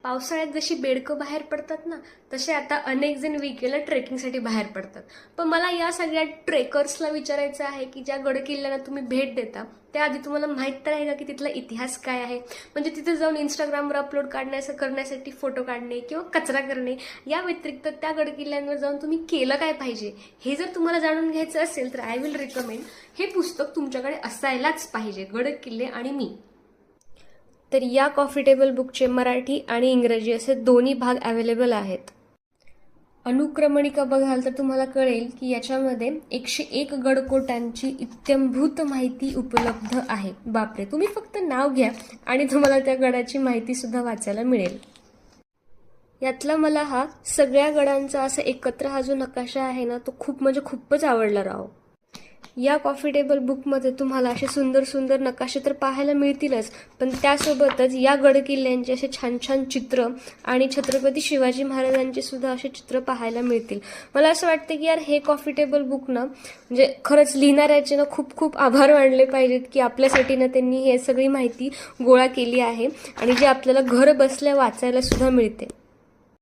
पावसाळ्यात जशी बेडकं बाहेर पडतात ना, तसे आता अनेक जण वीकेला ट्रेकिंगसाठी बाहेर पडतात. पण मला या सगळ्या ट्रेकर्सला विचारायचं आहे की ज्या गडकिल्ल्यांना तुम्ही भेट देता त्याआधी तुम्हाला माहीत तर आहे का की तिथला इतिहास काय आहे. म्हणजे तिथे जाऊन इंस्टाग्रामवर अपलोड करण्यासाठी फोटो काढणे किंवा कचरा करणे या व्यतिरिक्त त्या गडकिल्ल्यांवर जाऊन तुम्ही केलं काय पाहिजे हे जर तुम्हाला जाणून घ्यायचं असेल तर आय विल रिकमेंड हे पुस्तक तुमच्याकडे असायलाच पाहिजे, गडकिल्ले आणि मी. तर या कॉफी टेबल बुकचे मराठी आणि इंग्रजी असे दोन्ही भाग अवेलेबल आहेत. अनुक्रमणिका बघाल तर तुम्हाला कळेल की याच्यामध्ये 101 गडकोटांची इत्थंभूत माहिती उपलब्ध आहे. बापरे, तुम्ही फक्त नाव घ्या आणि तुम्हाला त्या गडाची माहिती सुद्धा वाचायला मिळेल. यातला मला हा सगळ्या गडांचा असा एकत्र हा जो नकाशा आहे ना, तो खूपच आवडला राव. या कॉफी टेबल बुकमध्ये तुम्हाला असे सुंदर सुंदर नकाशे तर पाहायला मिळतीलच, पण त्यासोबतच या गडकिल्ल्यांचे असे छान छान चित्र आणि छत्रपती शिवाजी महाराजांचे सुद्धा असे चित्र पाहायला मिळतील. मला असं वाटतं की यार हे कॉफी टेबल बुक ना, म्हणजे खरंच लिहिणाऱ्याचे ना खूप खूप आभार मानले पाहिजेत की आपल्यासाठी ना त्यांनी हे सगळी माहिती गोळा केली आहे आणि जे आपल्याला घर बसल्या वाचायला सुद्धा मिळते.